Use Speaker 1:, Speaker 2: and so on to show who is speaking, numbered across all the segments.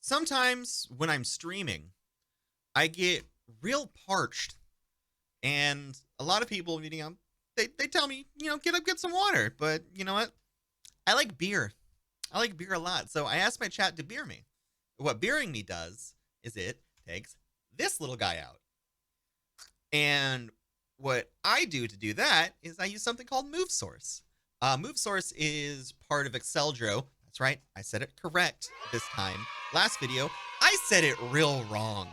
Speaker 1: Sometimes when I'm streaming, I get real parched, and a lot of people, they tell me, get up, get some water. But you know what? I like beer. I like beer a lot. So I asked my chat to beer me. What beering me does is it takes this little guy out. And what I do to do that is I use something called Move Source. Move Source is part of Exceldro. That's right, I said it correct this time. Last video, I said it real wrong.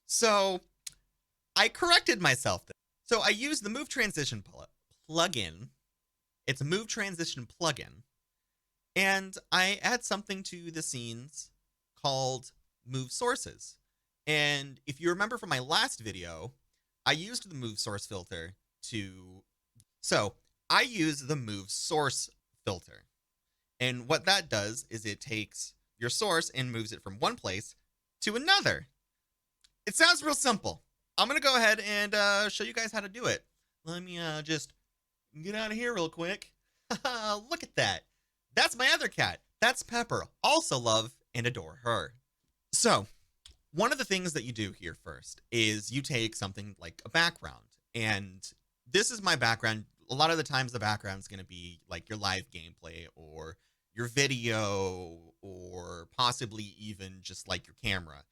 Speaker 1: So I corrected myself. So I use the Move Transition plugin. It's a Move Transition plugin. And I add something to the scenes called Move Sources. And if you remember from my last video, I used the Move Source filter to... So I use the Move Source filter. And what that does is it takes your source and moves it from one place to another. It sounds real simple. I'm going to go ahead and show you guys how to do it. Let me just get out of here real quick. Look at that. That's my other cat. That's Pepper. Also love and adore her. So, one of the things that you do here first is you take something like a background. And this is my background. A lot of the times the background is going to be like your live gameplay or your video or possibly even just like your camera.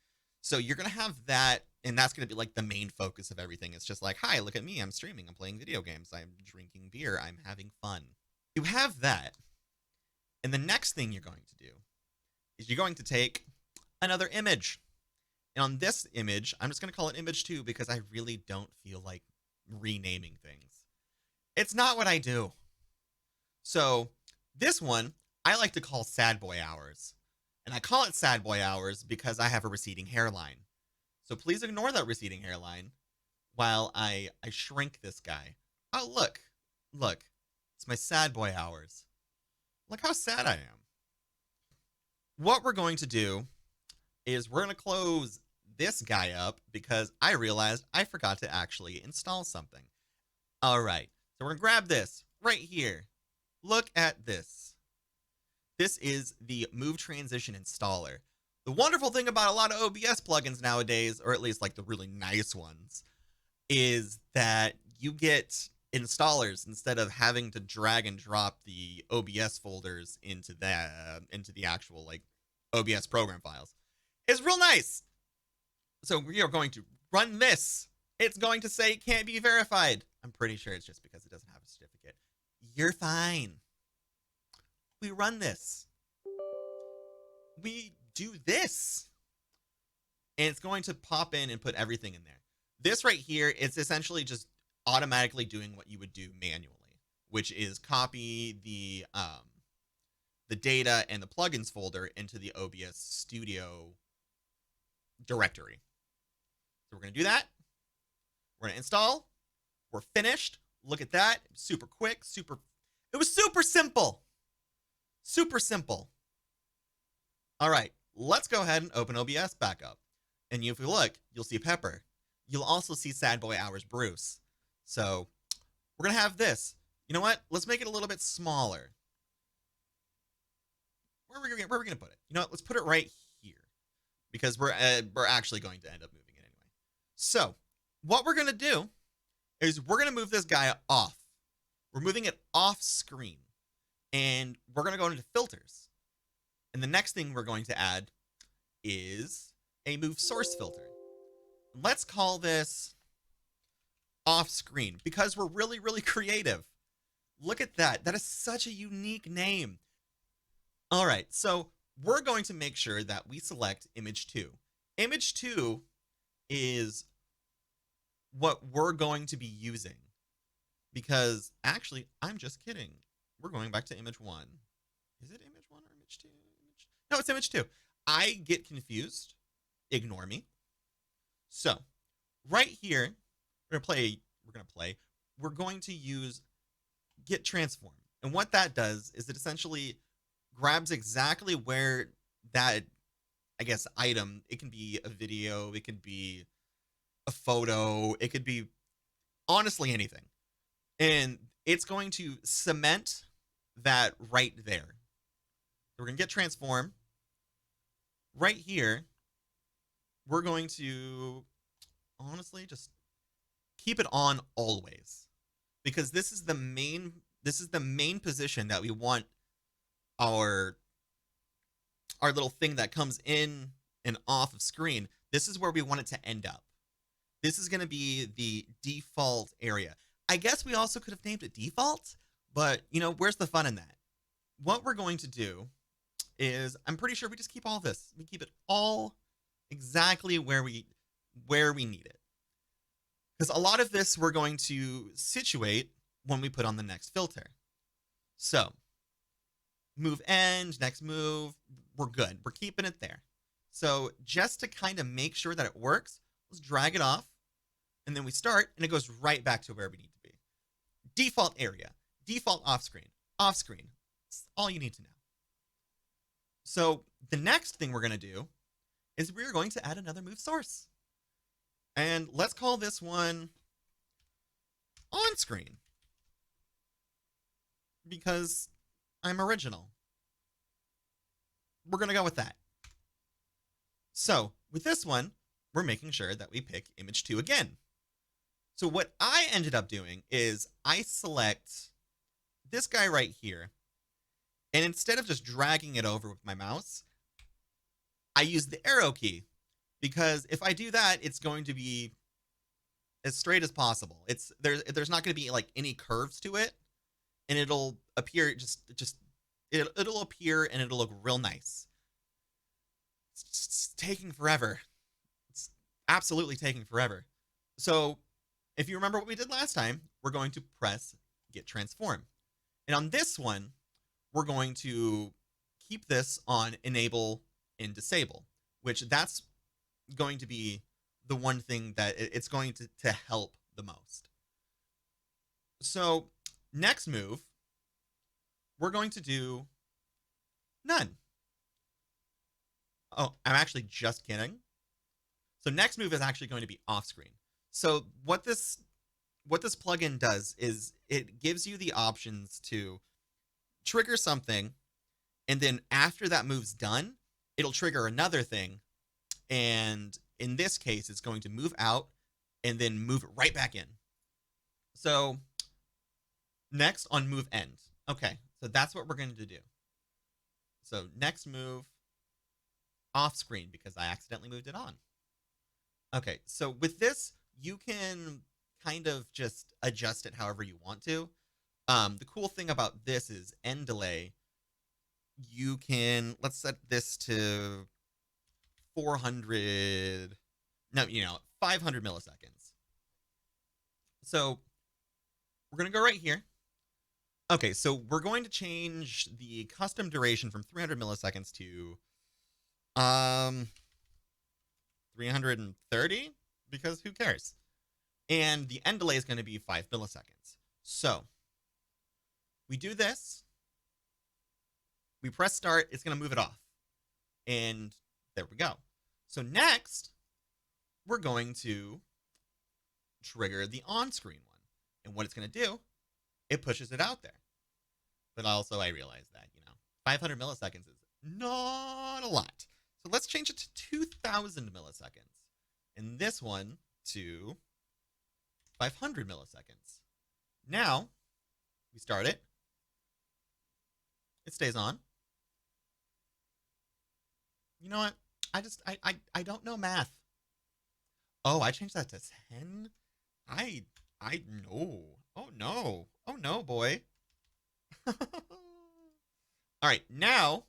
Speaker 1: So you're going to have that, and that's going to be like the main focus of everything. It's just like, hi, look at me. I'm streaming. I'm playing video games. I'm drinking beer. I'm having fun. You have that. And the next thing you're going to do is you're going to take another image. And on this image, I'm just going to call it image 2 because I really don't feel like renaming things. It's not what I do. So this one, I like to call Sad Boy Hours. And I call it Sad Boy Hours because I have a receding hairline. So please ignore that receding hairline while I shrink this guy. Oh, look. Look. It's my Sad Boy Hours. Look how sad I am. What we're going to do is we're going to close this guy up because I realized I forgot to actually install something. All right. So we're going to grab this right here. Look at this. This is the Move Transition Installer. The wonderful thing about a lot of OBS plugins nowadays, or at least like the really nice ones, is that you get installers instead of having to drag and drop the OBS folders into the actual like OBS program files. It's real nice. So we are going to run this. It's going to say can't be verified. I'm pretty sure it's just because it doesn't have a certificate. You're fine. We run this. We do this. And it's going to pop in and put everything in there. This right here, it's essentially just automatically doing what you would do manually, which is copy the data and the plugins folder into the OBS Studio directory. So we're going to do that. We're going to install. We're finished. Look at that. Super quick. It was super simple. Super simple. All right. Let's go ahead and open OBS back up. And if you look, you'll see Pepper. You'll also see Sad Boy Hours Bruce. So we're going to have this. You know what? Let's make it a little bit smaller. Where are we going to put it? You know what? Let's put it right here because we're actually going to end up moving it anyway. So what we're going to do is we're going to move this guy off. We're moving it off screen and we're going to go into filters. And the next thing we're going to add is a move source filter. Let's call this off screen because we're really, really creative. Look at that. That is such a unique name. All right. So we're going to make sure that we select image 2. Image 2 is what we're going to be using because actually, I'm just kidding. We're going back to image 1. Is it image 1 or image 2? No, it's image 2. I get confused. Ignore me. So right here, we're going to use get transform. And what that does is it essentially grabs exactly where that, I guess, item, it can be a video, it could be a photo, it could be honestly anything. And it's going to cement that right there. So we're going to get transform. right here, we're going to honestly just keep it on always, because this is the main position that we want our our little thing that comes in and off of screen. This is where we want it to end up. This is going to be the default area. I guess we also could have named it default, but where's the fun in that? What we're going to do is, I'm pretty sure we just keep all this. We keep it all exactly where we need it. Because a lot of this we're going to situate when we put on the next filter. So, move end, next move, we're good. We're keeping it there. So, just to kind of make sure that it works, let's drag it off, and then we start, and it goes right back to where we need to be. Default area, default off screen, off screen. That's all you need to know. So, the next thing we're going to do is we're going to add another move source. And let's call this one on screen, because I'm original. We're going to go with that. So with this one, we're making sure that we pick image 2 again. So what I ended up doing is I select this guy right here, and instead of just dragging it over with my mouse, I use the arrow key, because if I do that, it's going to be as straight as possible. There's not going to be like any curves to it, and it'll appear it'll appear and it'll look real nice. It's taking forever. It's absolutely taking forever. So if you remember what we did last time, we're going to press Get Transform. And on this one, we're going to keep this on Enable and Disable, which that's going to be the one thing that it's going to help the most. So next move, we're going to do none. Oh, I'm actually just kidding. So next move is actually going to be off screen. So what this plugin does is it gives you the options to trigger something, and then after that move's done, it'll trigger another thing, and in this case, it's going to move out and then move it right back in. So next on move end. Okay, so that's what we're going to do. So next move, off screen, because I accidentally moved it on. Okay, so with this, you can kind of just adjust it however you want to. The cool thing about this is end delay. You can, let's set this to 400, no, 500 milliseconds. So we're going to go right here. Okay, so we're going to change the custom duration from 300 milliseconds to 330, because who cares? And the end delay is going to be 5 milliseconds. So we do this, we press start, it's going to move it off. And there we go. So next, we're going to trigger the on-screen one. And what it's going to do, it pushes it out there. But also I realize that, 500 milliseconds is not a lot. So let's change it to 2000 milliseconds. And this one to 500 milliseconds. Now, we start it. It stays on. You know what? I don't know math. Oh, I changed that to 10? I no. Oh no. Oh no, boy. All right, now,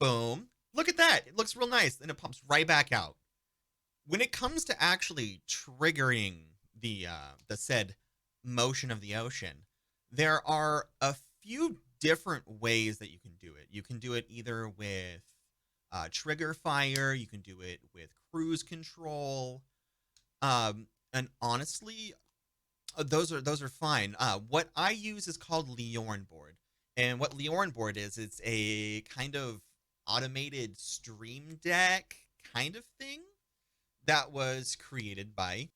Speaker 1: boom. Look at that. It looks real nice, and it pops right back out. When it comes to actually triggering the said motion of the ocean, there are a few different ways that you can do it. You can do it either with trigger fire. You can do it with cruise control. And honestly, those are fine. What I use is called Lioran board, and what Lioran board is, it's a kind of automated stream deck kind of thing that was created by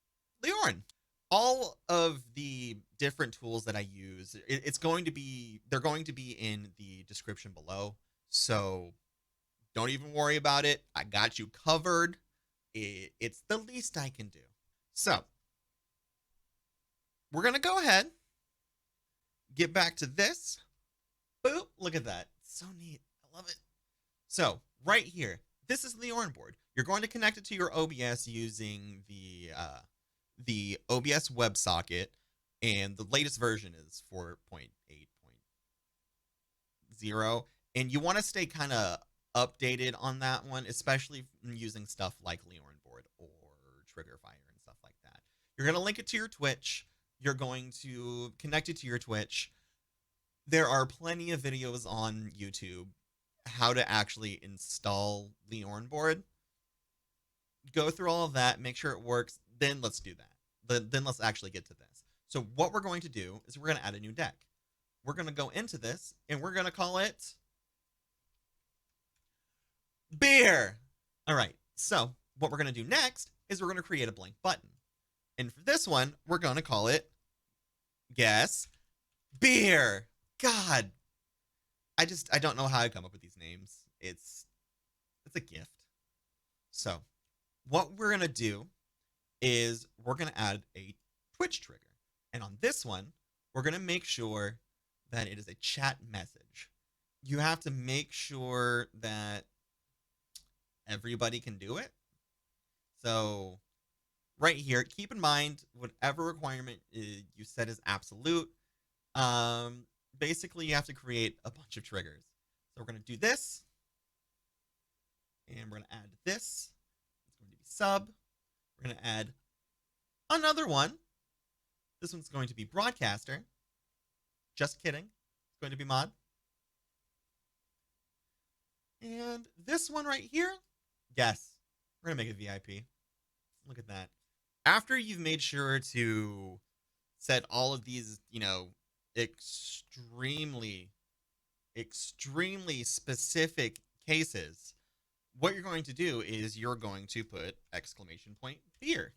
Speaker 1: Lioran. All of the different tools that I use, they're going to be in the description below. So Don't even worry about it. I got you covered. It's the least I can do. So, we're going to go ahead, get back to this. Boop, look at that. It's so neat. I love it. So, right here, this is the Lioran board. You're going to connect it to your OBS using the OBS WebSocket, and the latest version is 4.8.0, and you want to stay kind of updated on that one, especially using stuff like Lioran board or Triggerfire and stuff like that. You're going to link it to your Twitch. You're going to connect it to your Twitch. There are plenty of videos on YouTube how to actually install Lioran board. Go through all of that, make sure it works, then let's do that. Then let's actually get to this. So what we're going to do is we're going to add a new deck. We're going to go into this, and we're going to call it Beer. All right, so what we're going to do next is we're going to create a blank button. And for this one, we're going to call it Guess Beer. God, I don't know how I come up with these names. It's a gift. So what we're going to do is we're going to add a Twitch trigger. And on this one, we're going to make sure that it is a chat message. You have to make sure that everybody can do it. So right here, keep in mind whatever requirement you set is absolute. Basically, you have to create a bunch of triggers. So we're going to do this. And we're going to add this. It's going to be sub. We're going to add another one. This one's going to be broadcaster. Just kidding. It's going to be mod. And this one right here, yes, we're going to make it VIP. Look at that. After you've made sure to set all of these, extremely specific cases, what you're going to do is you're going to put exclamation point beer.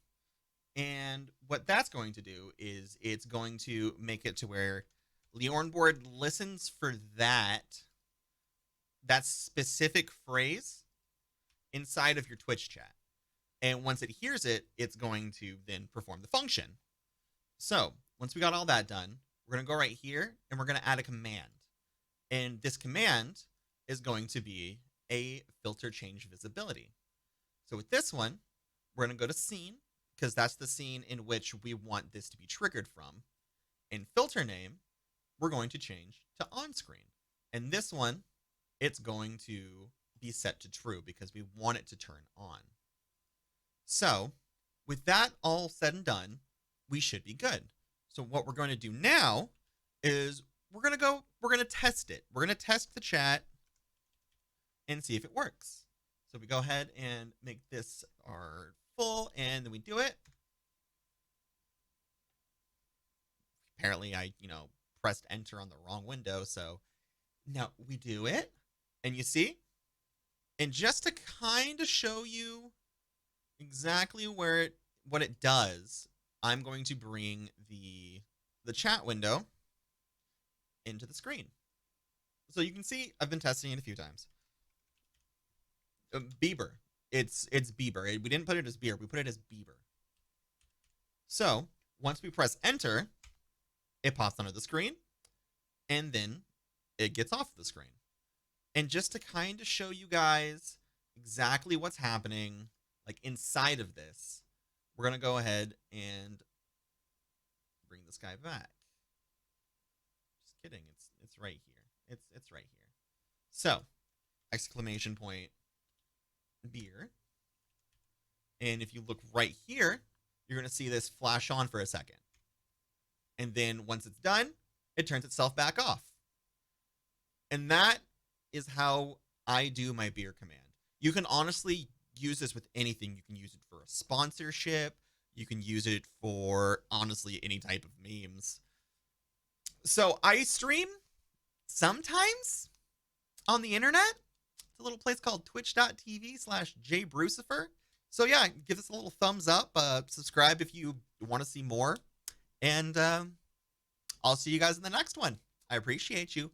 Speaker 1: And what that's going to do is it's going to make it to where Lioran board listens for that specific phrase inside of your Twitch chat. And once it hears it, it's going to then perform the function. So once we got all that done, we're going to go right here and we're going to add a command. And this command is going to be a filter change visibility. So with this one, we're going to go to scene, because that's the scene in which we want this to be triggered from. In filter name, we're going to change to on screen. And this one, it's going to be set to true because we want it to turn on. So with that all said and done, we should be good. So what we're going to do now is we're going to test it. We're going to test the chat and see if it works. So we go ahead and make this our full, and then we do it. Apparently I, pressed enter on the wrong window. So now we do it, and you see, and just to kind of show you exactly what it does, I'm going to bring the chat window into the screen. So you can see I've been testing it a few times. Bieber. It's Bieber. We didn't put it as beer. We put it as Bieber. So once we press enter, it pops onto the screen, and then it gets off the screen. And just to kind of show you guys exactly what's happening, like inside of this, we're going to go ahead and bring this guy back. Just kidding. It's right here. It's right here. So, exclamation point beer. And if you look right here, you're going to see this flash on for a second. And then once it's done, it turns itself back off. And that is how I do my beer command. You can honestly use this with anything. You can use it for a sponsorship. You can use it for, honestly, any type of memes. So I stream sometimes on the internet. It's a little place called twitch.tv/jbrucifer. So yeah, give us a little thumbs up. Subscribe if you want to see more. And I'll see you guys in the next one. I appreciate you.